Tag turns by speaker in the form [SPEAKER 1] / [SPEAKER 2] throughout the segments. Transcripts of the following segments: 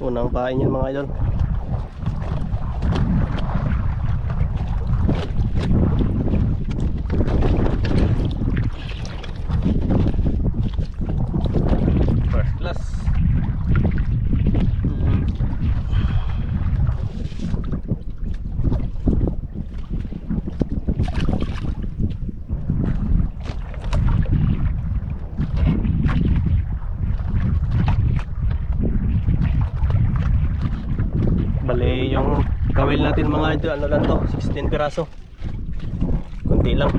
[SPEAKER 1] Unang pain yun mga idol. First class. Bali yung kawil natin mga idol, ano lang to, 16 piraso. Kunti lang.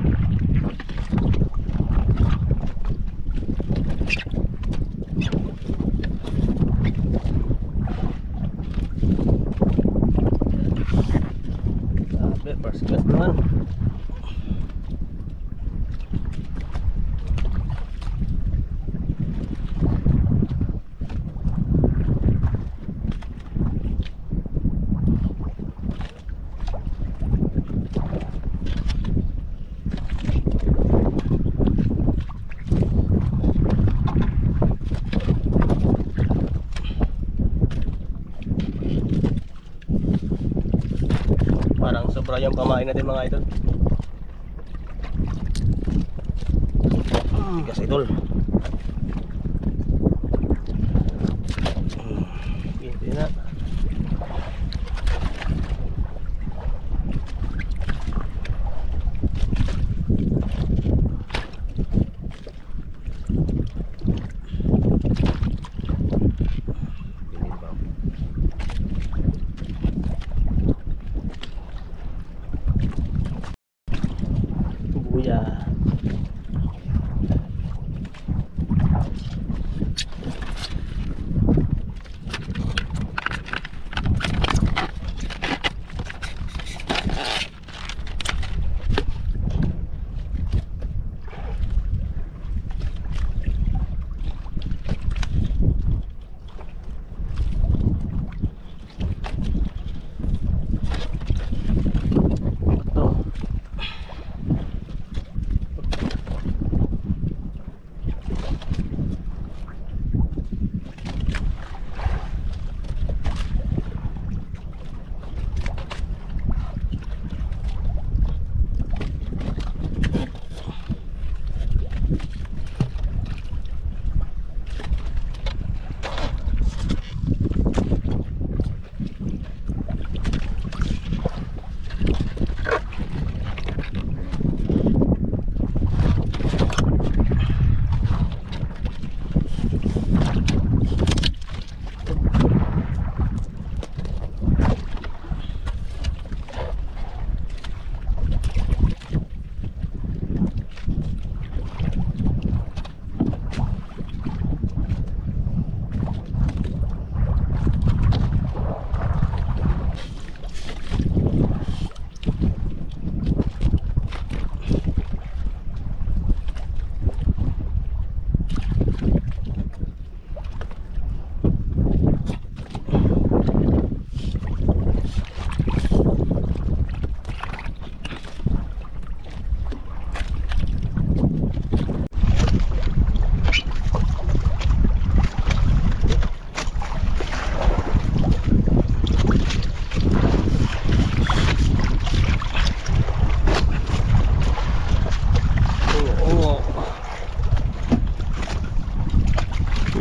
[SPEAKER 1] Sabi, first class naman. Parang sobra yung pamain natin mga idol. Tigas idol. Hindi na. Buya.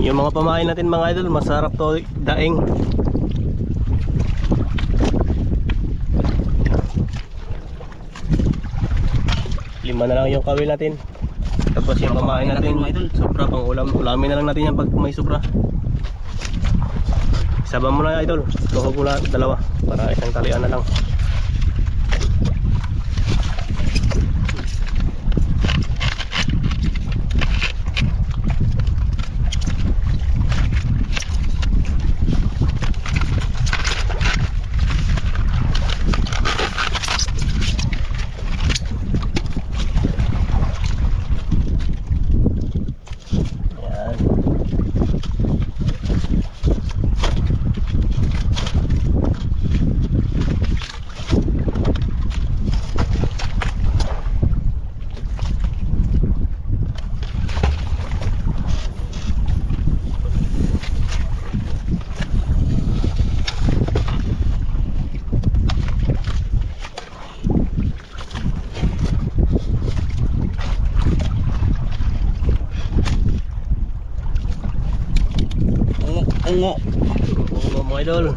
[SPEAKER 1] Yung mga pamain natin mga idol, masarap to daing. Lima na lang yung kawil natin. Tapos yung pamain natin mga idol, sobra pang ulam. Ulamin na lang natin yan pag may sobra. Isaba mo na idol, tuhog mo na dalawa para isang talian na lang.
[SPEAKER 2] bungo.
[SPEAKER 1] Bungo mga idol.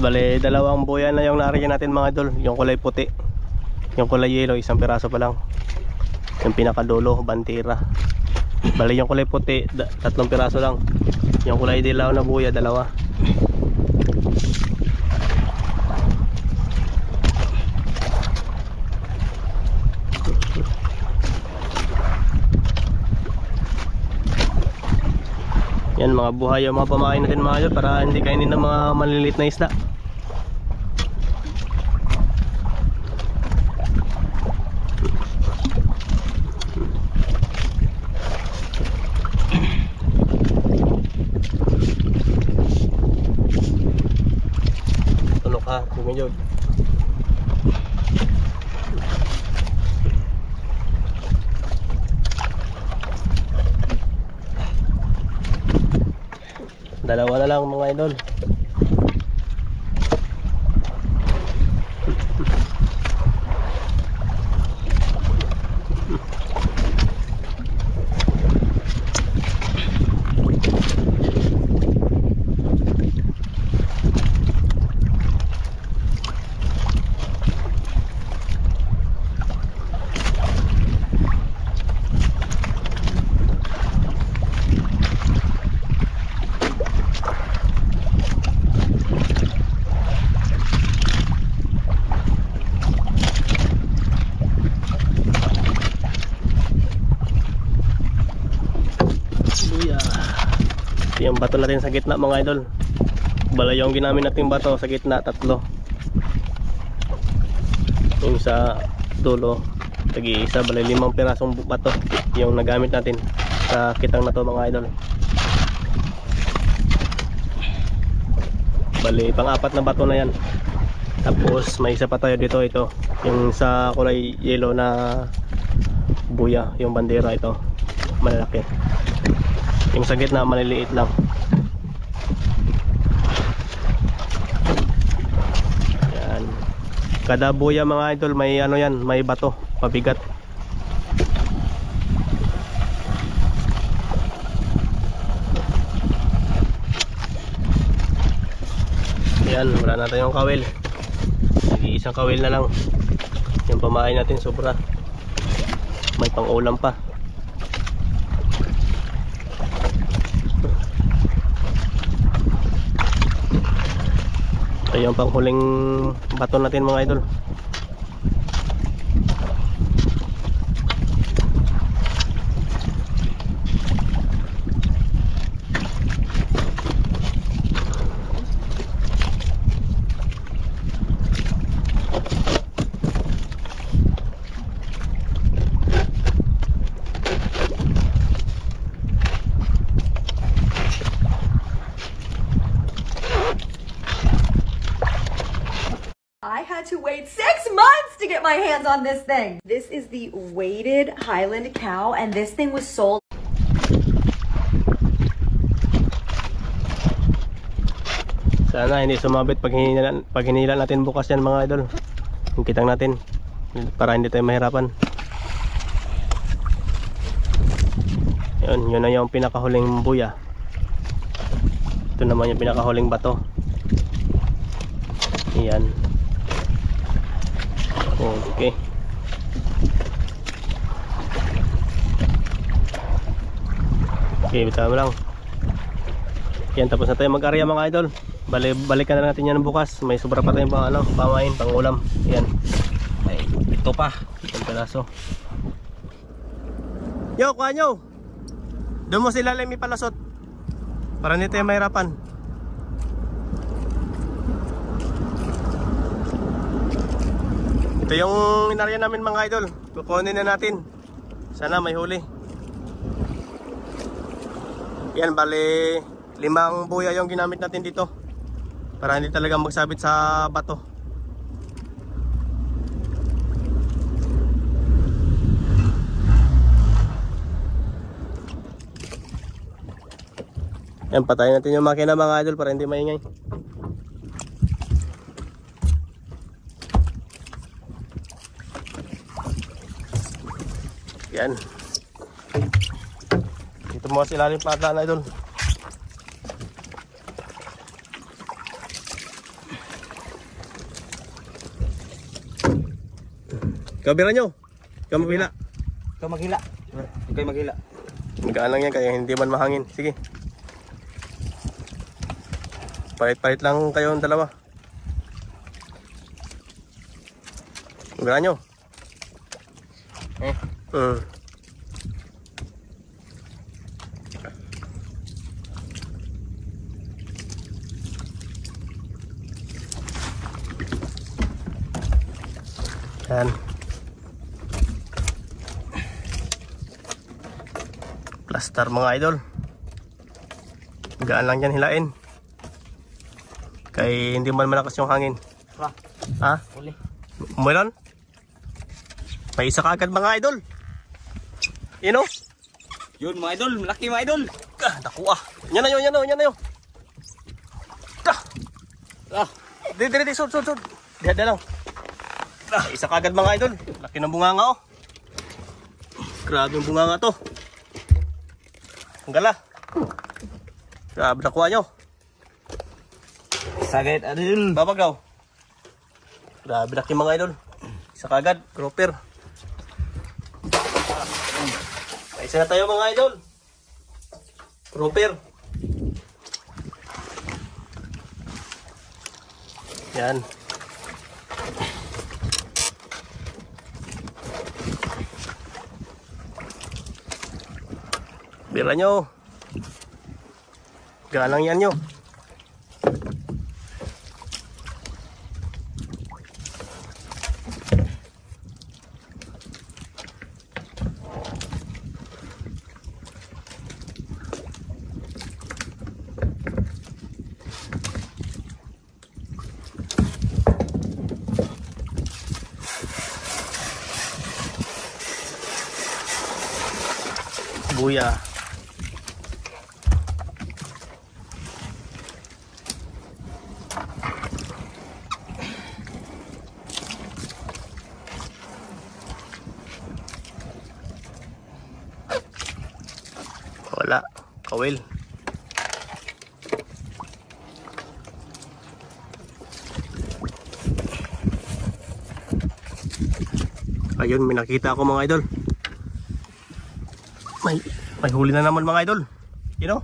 [SPEAKER 1] Bale, dalawang buya na yung nariyan natin mga idol. Yung kulay puti, yung kulay yellow, isang piraso pa lang. Yung pinakadulo, bantira. Bale, yung kulay puti, 3 piraso lang. Yung kulay dilaw na buya, 2. Yan mga buhay yung mga pamakain natin mga idol, para hindi kainin ng mga maliliit na isda. Tunok ha, kumiyod. Dalawa na lang mga idol. Yung bato natin sa gitna mga idol. Bala yung ginamit natin bato sa gitna, 3. Yung sa dulo, tagi-isa. Bala 5 pirasong bato yung nagamit natin sa kitang na to mga idol. Bali pang-4 na bato na yan. Tapos may isa pa tayo dito, ito yung sa kulay yellow na buya, yung bandera, ito malalaki. Yung sa gitna maliliit lang. Yan. Kada buya mga idol may ano yan, may bato, pabigat. Yan, wala na tayong kawil. Isang kawil na lang. Yung pamain natin sobra. May pang-ulam pa. Ito yung panghuling bato natin mga idol.
[SPEAKER 3] I had to wait 6 months to get my hands on this thing. This is the weighted Highland cow, and this thing was sold.
[SPEAKER 1] Sana hindi sumabit pag hinila natin bukas yan mga idol. Yung kitang natin para hindi tayo mahirapan. Yun na yung pinakahuling buya. Ito naman yung pinakahuling bato. Yan. Okay. Okay, bitaw mo lang. Yan, tapos na tayo mag-area mga idol. Balikan na natin yan bukas. May sobra pa tayong pamain, pang ulam. Yan.
[SPEAKER 2] Ay, ito pa.
[SPEAKER 1] Isang pelaso. Yo, kuha nyo. Doon mo sila lang ipalasot para hindi tayo mahirapan. Ito yung inarya namin mga idol. Kukunin na natin. Sana may huli. Yan, bali 5 buya yung ginamit natin dito para hindi talaga magsabit sa bato. Yan, patayin natin yung makina mga idol para hindi maingay. Yan. Dito mo kasi ilalim pa na idol. Kabila nyo. Ikaw maghila.
[SPEAKER 2] Ikaw maghila. Ikaw maghila.
[SPEAKER 1] Magaan lang yan kaya hindi man mahangin. Sige. Palit-palit lang kayo ang dalawa. Kabila nyo. Yan. Plaster mga idol. Gaan lang yan hilain. Kaya hindi man malakas yung hangin. Ha?
[SPEAKER 2] Uli.
[SPEAKER 1] Meron? May isa ka agad mga idol. You know?
[SPEAKER 2] Yun mga idol, malaki mga idol.
[SPEAKER 1] Naku ah. Yan na yun, yan na yun, yan na yun. Dito, sud. Diyan lang. May isa ka agad mga idol. Laki ng bunganga oh. Grabe yung bunganga to. Ang gala. Grabe nakuha nyo.
[SPEAKER 2] Sagit idol.
[SPEAKER 1] Babagaw. Grabe laki mga idol. Isa ka agad, grouper. Isa na tayo mga idol. Grouper. Yan. Bira nyo. Galang yan nyo. Buya. Wala. Kawil. Ayun, may nakita ako mga idol. May huli na naman mga idol. You know?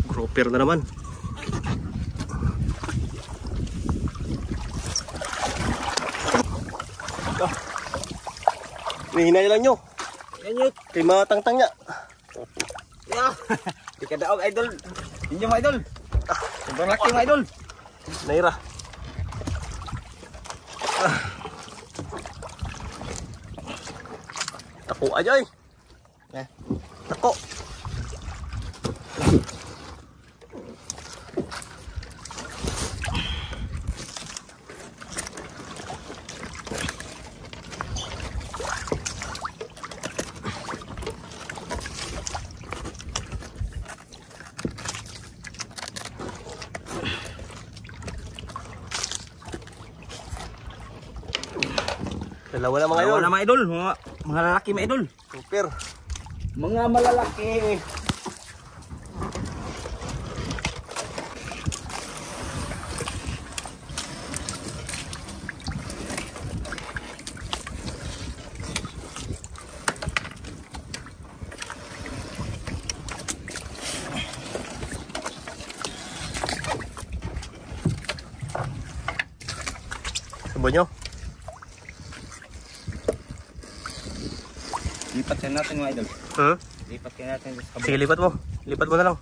[SPEAKER 1] Grouper na naman. Hinahinay lang nyo.
[SPEAKER 2] Yan yun.
[SPEAKER 1] Kay mga tangtang niya.
[SPEAKER 2] Yeah. Di ka daog idol. Hindi mga idol. Sobrang laki mga idol.
[SPEAKER 1] Naira. Tako aja eh. Tako. Dalawa na mga idol.
[SPEAKER 2] Dalawa na mga idol. Mga lalaki mga idol.
[SPEAKER 1] Super.
[SPEAKER 2] Mga malalaki.
[SPEAKER 1] Subo nyo.
[SPEAKER 2] Lipat ka natin mga idol. Lipat ka natin.
[SPEAKER 1] Sige, lipat mo. Lipat mo na lang.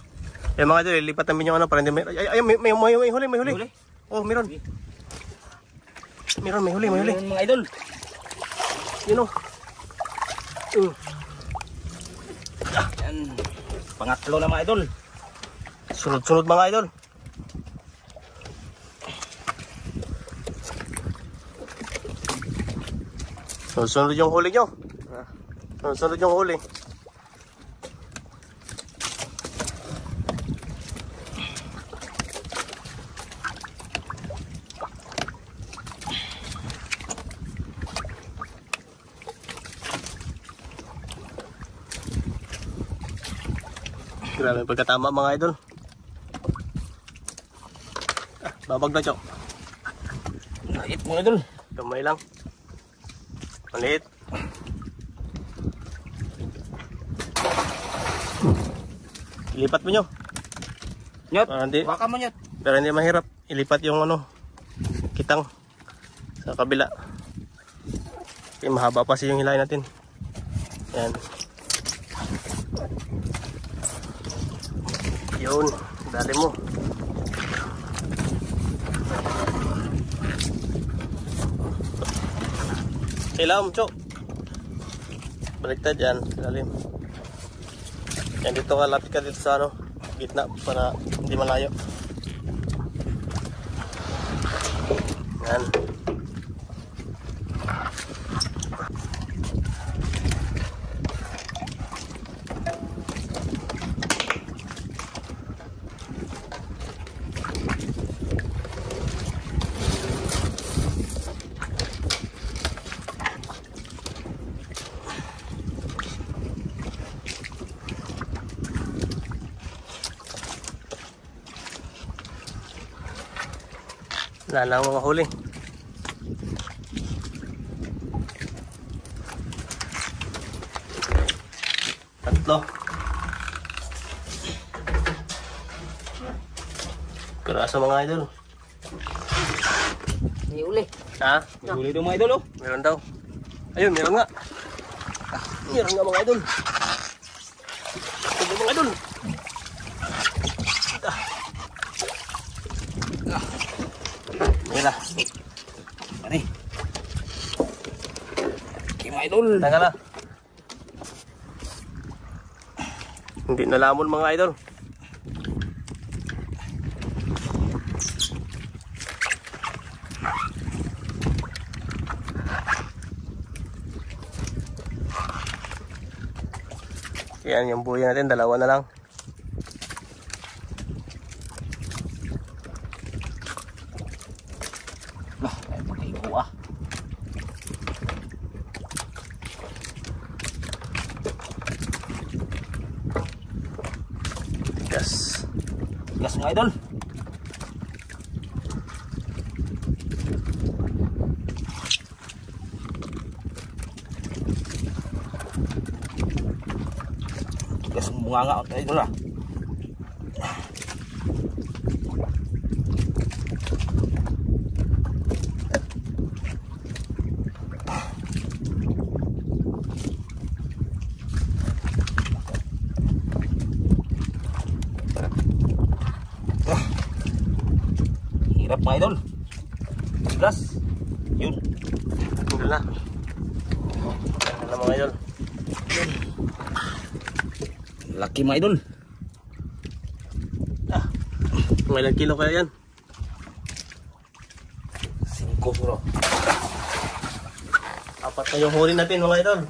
[SPEAKER 1] Eh mga idol, lipat namin yung ano para hindi may... Ay, may huli, may huli. Oh, meron. Meron, may huli.
[SPEAKER 2] Mga idol.
[SPEAKER 1] You know.
[SPEAKER 2] Yan. Pangatlo na mga idol.
[SPEAKER 1] Sunod-sunod mga idol. Sunod yung huli nyo. Sunod yung huli. Grabe pagkatama mga idol. Babag na, Chok.
[SPEAKER 2] Maliit mga idol.
[SPEAKER 1] Kamay lang. Maliit. Ilipat mo nyo.
[SPEAKER 2] Nyot,
[SPEAKER 1] Hindi.
[SPEAKER 2] baka mo nyot.
[SPEAKER 1] Pero hindi mahirap. Ilipat yung ano, kitang sa kabila. Okay, mahaba pa yung hilahin natin. Yan. Yun. Dali mo. Silam, Chok. Baliktad yan. Lalim. Yan dito ka, lapit ka dito sa ano, gitna para hindi malayo. Yan. Wala lang mga huli. Tatlo. Piraso mga idol.
[SPEAKER 2] May uli.
[SPEAKER 1] Ha?
[SPEAKER 2] May uli daw mga idol oh.
[SPEAKER 1] Meron daw. Ayun, meron nga. Meron nga mga idol. Ito mga idol. Mira.
[SPEAKER 2] Ano eh? Okay mga idol.
[SPEAKER 1] Tanga na. Hindi nalamon mga idol. Yan yung buhay natin, dalawa na lang.
[SPEAKER 2] Lah, ay pagkaigo ah.
[SPEAKER 1] Gas.
[SPEAKER 2] Gas mga idol. Gas ang bunga nga mga idol ah. Hirap mga idol. Gas. Yun.
[SPEAKER 1] Tinggal na. Yan na mga idol.
[SPEAKER 2] Laki mga idol.
[SPEAKER 1] Mga ilang kilo kaya yan?
[SPEAKER 2] 5 bro.
[SPEAKER 1] Apat na yung huli natin mga idol.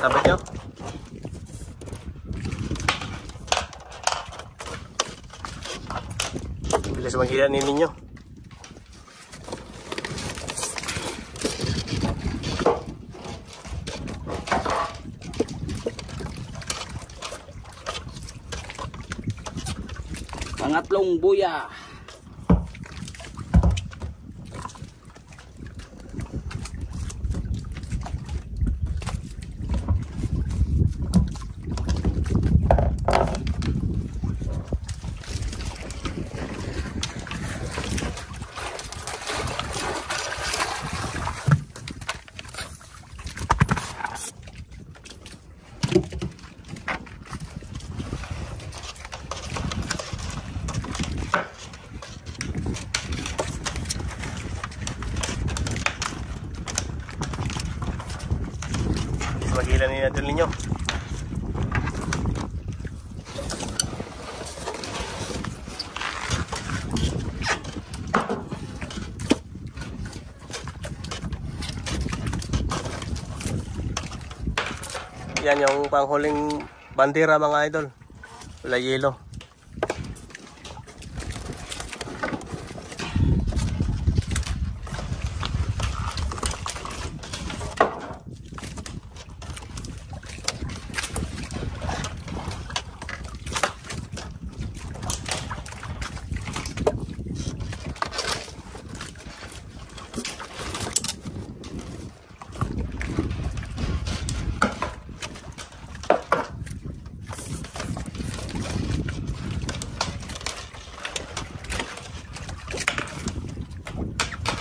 [SPEAKER 1] Sabat nyo? Bilis magilanin ninyo.
[SPEAKER 2] Pangatlong buya.
[SPEAKER 1] Magilanin natin ninyo. Yan yung panghuling bandera mga idol. Kulay yellow.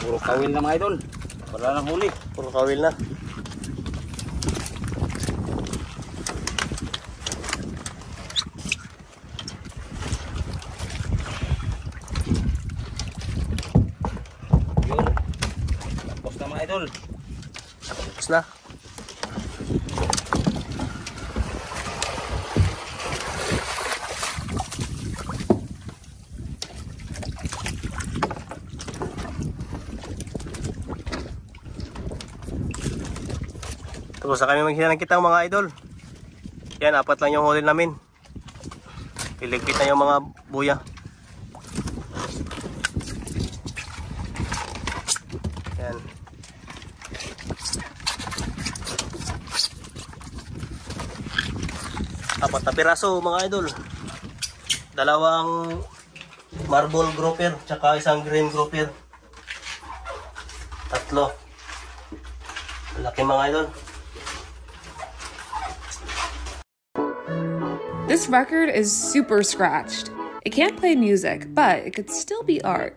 [SPEAKER 2] Puro kawil na mga idol. Wala nang huli.
[SPEAKER 1] Puro kawil na.
[SPEAKER 2] Yun. Tapos na mga idol.
[SPEAKER 1] Tapos na. Tapos na kami maghina ng kitang mga idol. Yan, 4 lang yung huli namin. Iligpit na yung mga buya. Yan. Apat na piraso mga idol. 2 marble grouper tsaka 1 green grouper. 3. Malaki mga idol.
[SPEAKER 4] This record is super scratched. It can't play music, but it could still be art.